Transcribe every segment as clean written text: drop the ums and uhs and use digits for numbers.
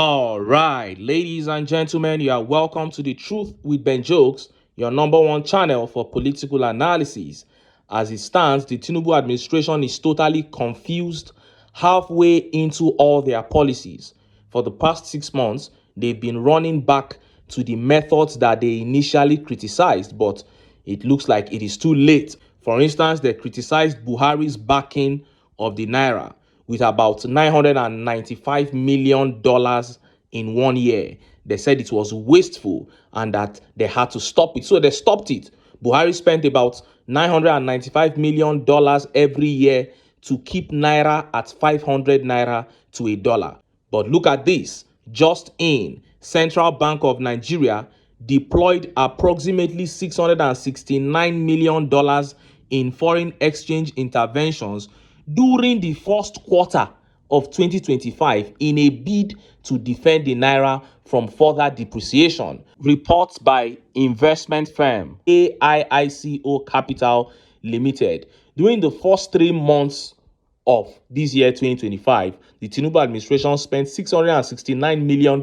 All right, ladies and gentlemen, you are welcome to the Truth with Ben Jokes, your number one channel for political analysis. As it stands, the Tinubu administration is totally confused halfway into all their policies. For the past 6 months, they've been running back to the methods that they initially criticized, but it looks like it is too late. For instance, they criticized Buhari's backing of the Naira with about $995 million in 1 year. They said it was wasteful and that they had to stop it. So they stopped it. Buhari spent about $995 million every year to keep Naira at 500 Naira to a dollar. But look at this. Just in, Central Bank of Nigeria deployed approximately $669 million in foreign exchange interventions during the first quarter of 2025 in a bid to defend the Naira from further depreciation. Reports by investment firm AIICO Capital Limited. During the first 3 months of this year 2025, the Tinubu administration spent $669 million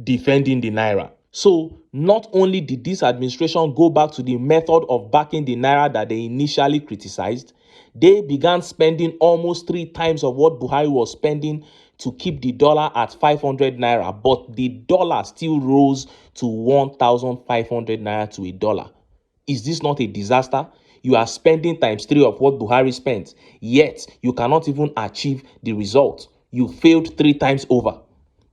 defending the Naira. So not only did this administration go back to the method of backing the Naira that they initially criticized, they began spending almost 3 times of what Buhari was spending to keep the dollar at 500 Naira, but the dollar still rose to 1,500 Naira to a dollar. Is this not a disaster? You are spending times 3 of what Buhari spent, yet you cannot even achieve the result. You failed 3 times over.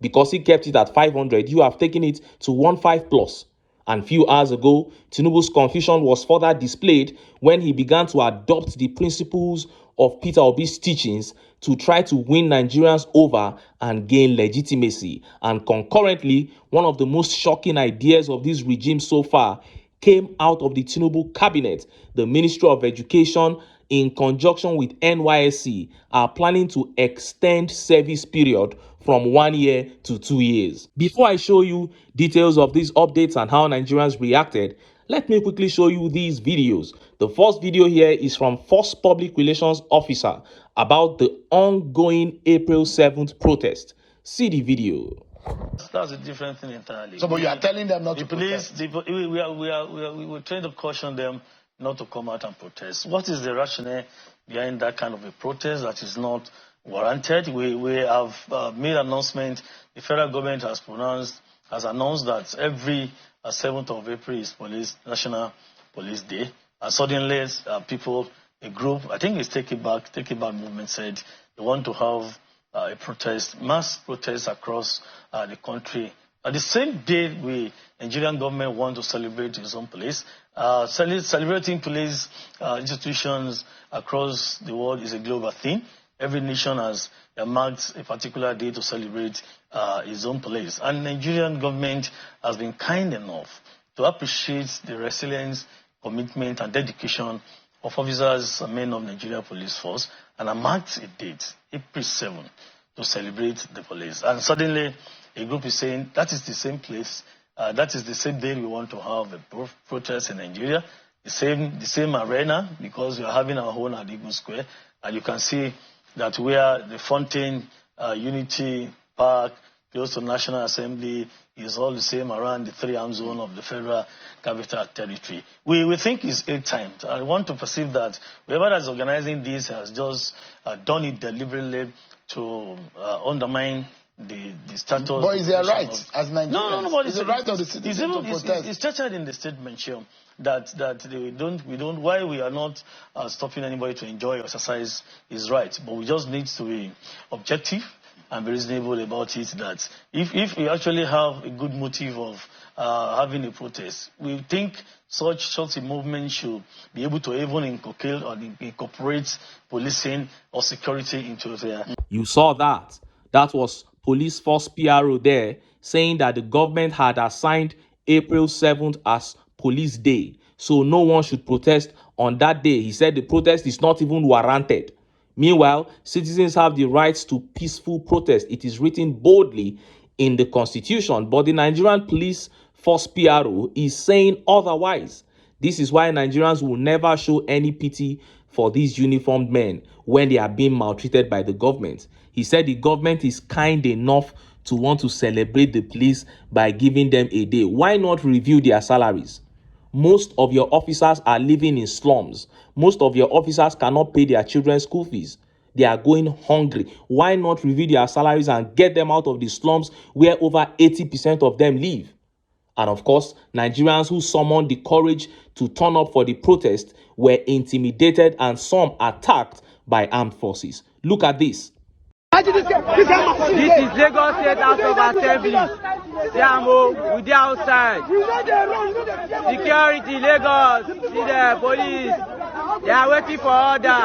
Because he kept it at 500, you have taken it to 15 plus. And few hours ago, Tinubu's confusion was further displayed when he began to adopt the principles of Peter Obi's teachings to try to win Nigerians over and gain legitimacy. And concurrently, one of the most shocking ideas of this regime so far came out of the Tinubu cabinet. The Ministry of Education, in conjunction with NYSC, are planning to extend service period from 1 year to 2 years. Before I show you details of these updates and how Nigerians reacted, let me quickly show you these videos. The first video here is from First Public Relations Officer about the ongoing April 7th protest. See the video. That's a different thing entirely. So, but you are telling them not the to police, protest? We were trying to caution them not to come out and protest. What is the rationale behind that kind of a protest that is not warranted? We have made an announcement. The federal government has announced that every 7th of April is National Police Day. And suddenly, a group, I think it's Take It Back movement, said they want to have a protest, mass protest across the country. At the same day, Nigerian government want to celebrate its own police. Celebrating police institutions across the world is a global thing. Every nation has marked a particular day to celebrate its own police. And Nigerian government has been kind enough to appreciate the resilience, commitment, and dedication of officers and men of Nigeria Police Force, and I marked a date, April 7, to celebrate the police. And suddenly, a group is saying that is the same place, that is the same day we want to have a protest in Nigeria, the same arena, because we are having our own at Eagle Square, and you can see that where the Fountain Unity Park, close to National Assembly, is all the same around the 3-arm zone of the Federal Capital Territory. We think it's 8 times. I want to perceive that whoever is organizing this has just done it deliberately to undermine the status. But is there right as Nigerians? No, but it's the right of the citizens to protest. It's stated in the statement here that we don't. Why we are not stopping anybody to enjoy or exercise is right, but we just need to be objective and be reasonable about it. That if we actually have a good motive of having a protest, we think such a movement should be able to even inculcate or incorporate policing or security into their. You saw that. That was Police Force PRO there saying that the government had assigned April 7th as Police Day, so no one should protest on that day. He said the protest is not even warranted. Meanwhile, citizens have the right to peaceful protest. It is written boldly in the Constitution, but the Nigerian Police Force PRO is saying otherwise. This is why Nigerians will never show any pity for these uniformed men when they are being maltreated by the government. He said the government is kind enough to want to celebrate the police by giving them a day. Why not review their salaries? Most of your officers are living in slums. Most of your officers cannot pay their children's school fees. They are going hungry. Why not review their salaries and get them out of the slums where over 80% of them live? And of course, Nigerians who summoned the courage to turn up for the protest were intimidated and some attacked by armed forces. Look at this. This is Lagos State House of Assembly. Yamo, we are outside. Security, Lagos, see the police. They are waiting for order.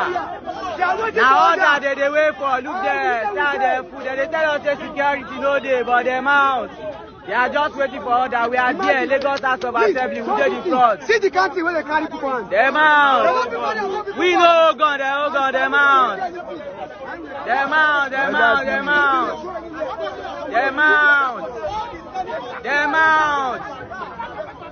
Now order they wait for. Look there, stand there, food. They tell us the security no day, but them out. They are just waiting for order. We are there, Lagos House of Assembly. We did the front. See the country where they carry people on. Them out. We know gun, they all gun, them out. Them out, them out, them out. Them out. Them out.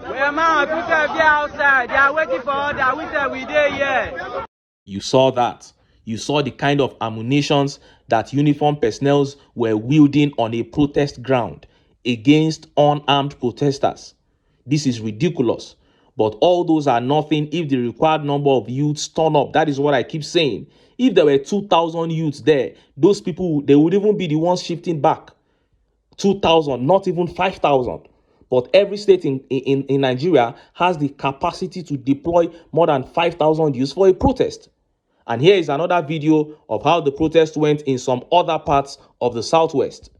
Them out. We said we are outside. They are waiting for order. We said we there here. You saw that. You saw the kind of ammunitions that uniformed personnel were wielding on a protest ground against unarmed protesters. This is ridiculous. But all those are nothing if the required number of youths turn up. That is what I keep saying. If there were 2,000 youths there, those people, they would even be the ones shifting back. 2,000, not even 5,000. But every state in Nigeria has the capacity to deploy more than 5,000 youths for a protest. And here is another video of how the protest went in some other parts of the Southwest.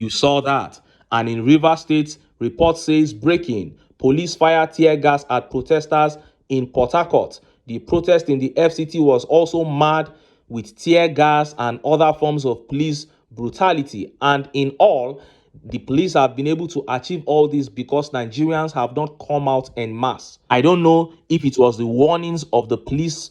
You saw that. And in Rivers State, report says breaking. Police fire tear gas at protesters in Port Harcourt. The protest in the FCT was also marred with tear gas and other forms of police brutality. And in all, the police have been able to achieve all this because Nigerians have not come out en masse. I don't know if it was the warnings of the police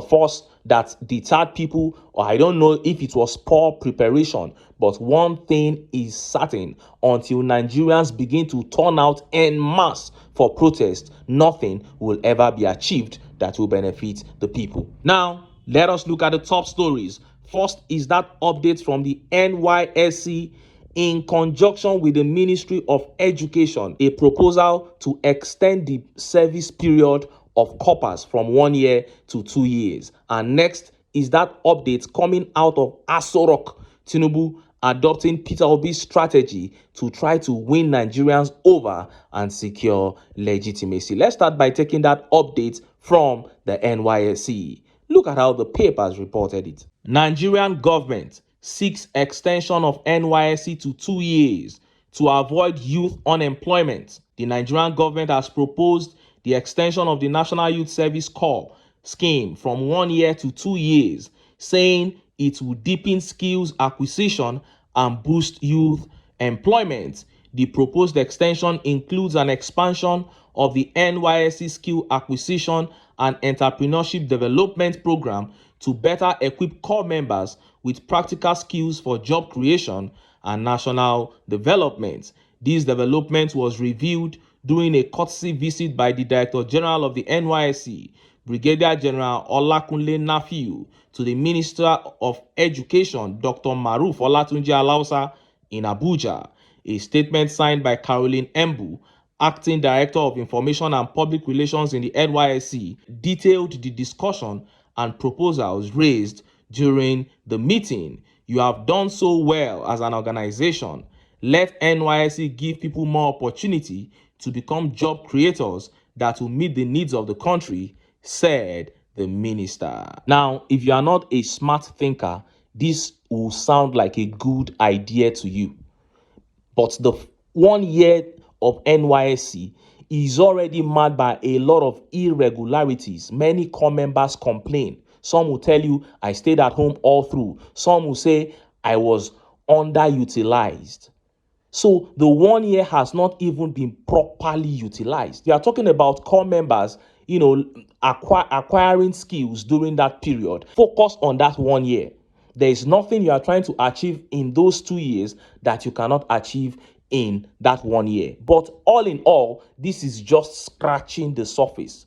force that deterred people, or I don't know if it was poor preparation. But one thing is certain: until Nigerians begin to turn out en masse for protest, nothing will ever be achieved that will benefit the people. Now, let us look at the top stories. First is that update from the NYSC in conjunction with the Ministry of Education, a proposal to extend the service period of corpers from 1 year to 2 years. And next is that update coming out of Aso Rock, Tinubu adopting Peter Obi's strategy to try to win Nigerians over and secure legitimacy. Let's start by taking that update from the NYSC. Look at how the papers reported it. Nigerian government seeks extension of NYSC to 2 years to avoid youth unemployment. The Nigerian government has proposed the extension of the National Youth Service Corps scheme from 1 year to 2 years, saying it will deepen skills acquisition and boost youth employment. The proposed extension includes an expansion of the NYSC Skill Acquisition and Entrepreneurship Development Program to better equip corps members with practical skills for job creation and national development. This development was reviewed during a courtesy visit by the Director General of the NYSC, Brigadier General Olakunle Nafiu, to the Minister of Education, Dr. Maruf Olatunji Alausa, in Abuja. A statement signed by Caroline Embu, Acting Director of Information and Public Relations in the NYSC, detailed the discussion and proposals raised during the meeting. You have done so well as an organization. Let NYSC give people more opportunity to become job creators that will meet the needs of the country, said the minister. Now, if you are not a smart thinker, this will sound like a good idea to you. But the 1 year of NYSC is already marked by a lot of irregularities. Many core members complain. Some will tell you, I stayed at home all through. Some will say, I was underutilized. So the 1 year has not even been properly utilized. They are talking about core members, acquiring skills during that period. Focus on that 1 year. There is nothing you are trying to achieve in those 2 years that you cannot achieve in that 1 year. But all in all, this is just scratching the surface.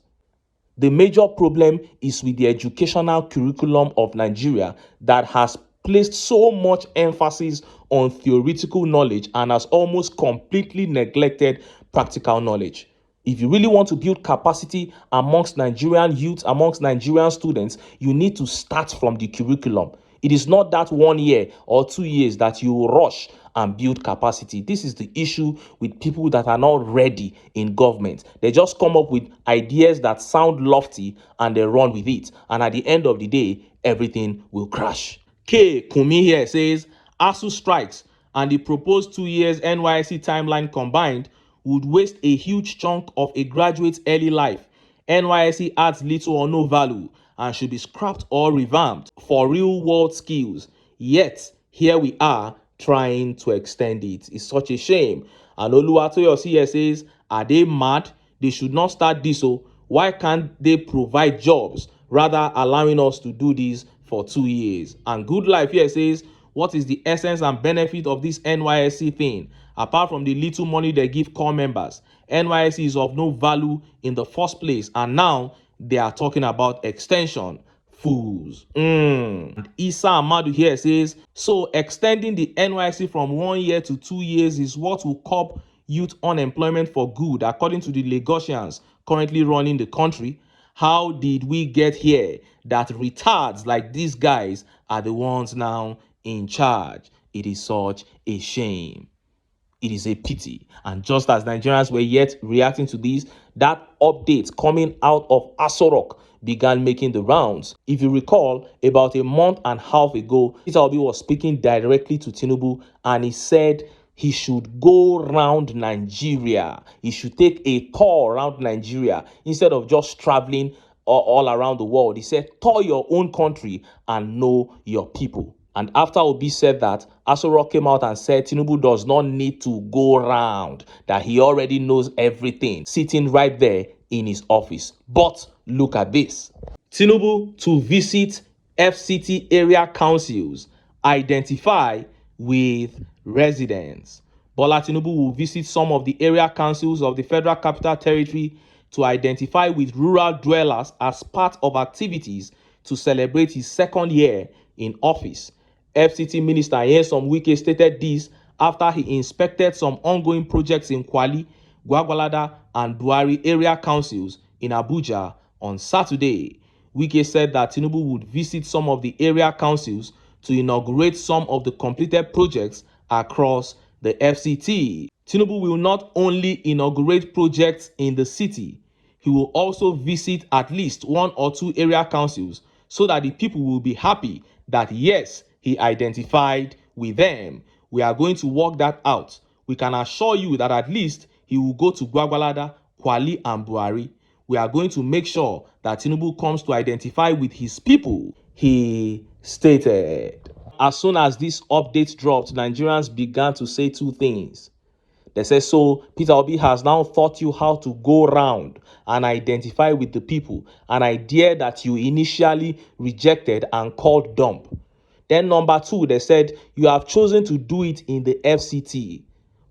The major problem is with the educational curriculum of Nigeria that has placed so much emphasis on theoretical knowledge and has almost completely neglected practical knowledge. If you really want to build capacity amongst Nigerian youth, amongst Nigerian students, you need to start from the curriculum. It is not that 1 year or 2 years that you rush and build capacity. This is the issue with people that are not ready in government. They just come up with ideas that sound lofty and they run with it. And at the end of the day, everything will crash. K. Kumi here says, ASU strikes and the proposed 2 years NYSC timeline combined would waste a huge chunk of a graduate's early life. NYSC adds little or no value and should be scrapped or revamped for real-world skills. Yet, here we are trying to extend it. It's such a shame. And Oluwatoyosi here says, are they mad? They should not start this. So why can't they provide jobs, rather allowing us to do this for 2 years? And Good Life here says, what is the essence and benefit of this NYSC thing? Apart from the little money they give core members, NYSC is of no value in the first place, and now they are talking about extension. Fools. And Isa Amadu here says, so extending the NYSC from 1 year to 2 years is what will curb youth unemployment for good, according to the Lagosians currently running the country. How did we get here that retards like these guys are the ones now in charge? It is such a shame. It is a pity. And just as Nigerians were yet reacting to this, that update coming out of Aso Rock began making the rounds. If you recall, about a month and a half ago, Peter Obi was speaking directly to Tinubu and he said he should go round Nigeria. He should take a tour around Nigeria instead of just traveling all around the world. He said, tour your own country and know your people. And after Obi said that, Aso Rock came out and said Tinubu does not need to go round, that he already knows everything, sitting right there in his office. But look at this. Tinubu to visit FCT area councils, identify with residents. Bola Tinubu will visit some of the area councils of the Federal Capital Territory to identify with rural dwellers as part of activities to celebrate his second year in office. FCT Minister Nyesom Wike stated this after he inspected some ongoing projects in Kwali, Gwagwalada, and Duari area councils in Abuja on Saturday. Wike said that Tinubu would visit some of the area councils to inaugurate some of the completed projects across the FCT. Tinubu will not only inaugurate projects in the city, he will also visit at least 1 or 2 area councils so that the people will be happy that yes, he identified with them. We are going to work that out. We can assure you that at least he will go to Gwagwalada, Kwali, and Buhari. We are going to make sure that Tinubu comes to identify with his people, he stated. As soon as this update dropped, Nigerians began to say two things. They said, so Peter Obi has now taught you how to go round and identify with the people, an idea that you initially rejected and called dumb. Then number 2, they said, you have chosen to do it in the FCT,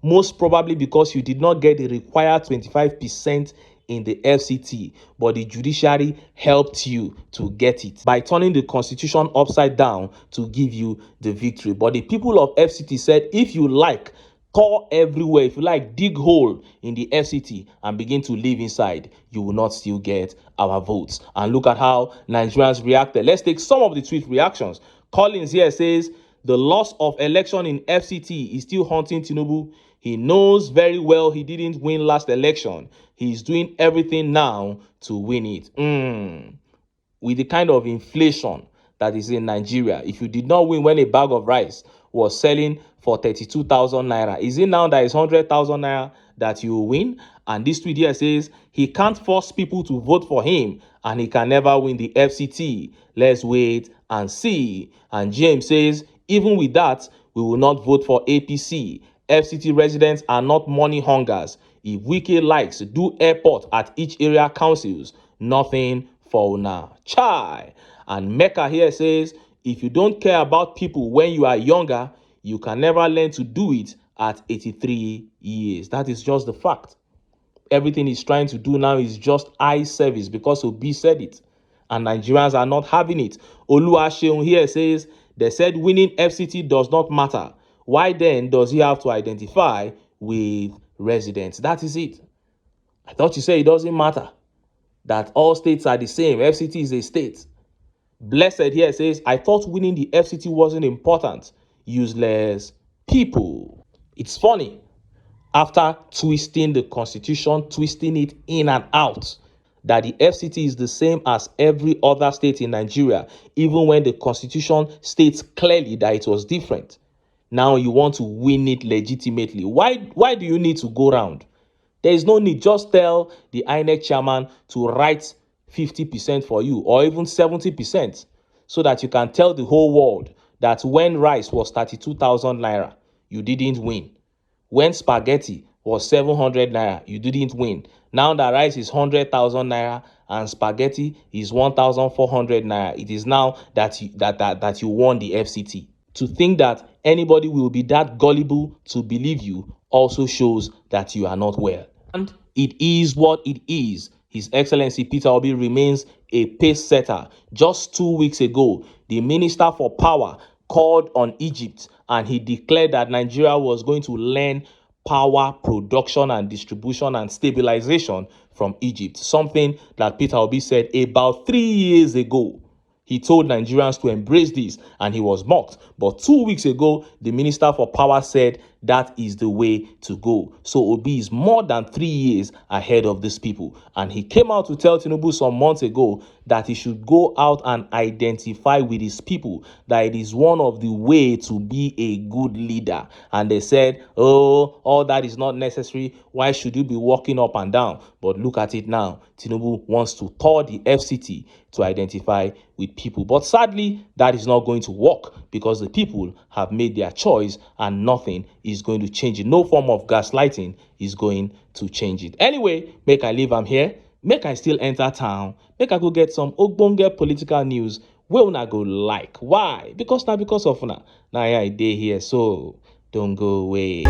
most probably because you did not get the required 25% in the FCT, but the judiciary helped you to get it by turning the constitution upside down to give you the victory. But the people of FCT said, if you like, tour everywhere. If you like, dig hole in the FCT and begin to live inside, you will not still get our votes. And look at how Nigerians reacted. Let's take some of the tweet reactions. Collins here says, the loss of election in FCT is still haunting Tinubu. He knows very well he didn't win last election. He's doing everything now to win it. With the kind of inflation that is in Nigeria, if you did not win when a bag of rice was selling for 32,000 naira. Is it now that it's 100,000 naira that you win? And this tweet here says he can't force people to vote for him and he can never win the FCT. Let's wait and see. And James says, even with that, we will not vote for APC. FCT residents are not money hungers. If Wike likes to do airport at each area councils, nothing for una. Chai. And Mecca here says, if you don't care about people when you are younger, you can never learn to do it at 83 years. That is just the fact. Everything he's trying to do now is just eye service because Obi said it. And Nigerians are not having it. Oluwaseun here says, they said winning FCT does not matter. Why then does he have to identify with residents? That is it. I thought you said it doesn't matter, that all states are the same. FCT is a state. Blessed here says, I thought winning the FCT wasn't important. Useless people. It's funny. After twisting the constitution, twisting it in and out, that the FCT is the same as every other state in Nigeria, even when the constitution states clearly that it was different. Now you want to win it legitimately. Why do you need to go round? There is no need. Just tell the INEC chairman to write 50% for you or even 70% so that you can tell the whole world that when rice was 32,000 naira, you didn't win. When spaghetti was 700 naira, you didn't win. Now that rice is 100,000 naira and spaghetti is 1,400 naira, it is now that you won the FCT. To think that anybody will be that gullible to believe you also shows that you are not well. And it is what it is. His Excellency Peter Obi remains a pace setter. Just 2 weeks ago, the Minister for Power called on Egypt and he declared that Nigeria was going to learn power production and distribution and stabilization from Egypt. Something that Peter Obi said about 3 years ago. He told Nigerians to embrace this and he was mocked. But 2 weeks ago, the Minister for Power said that is the way to go. So Obi is more than 3 years ahead of these people. And he came out to tell Tinubu some months ago that he should go out and identify with his people, that it is one of the way to be a good leader. And they said, oh, all that is not necessary. Why should you be walking up and down? But look at it now. Tinubu wants to tour the FCT to identify with people. But sadly, that is not going to work because the people have made their choice and nothing is going to change it. No form of gaslighting is going to change it. Anyway, make I leave am here. Make I still enter town. Make I go get some ogbonge political news wey una go like. Why? Because now because of una. Now I dey here, so don't go away.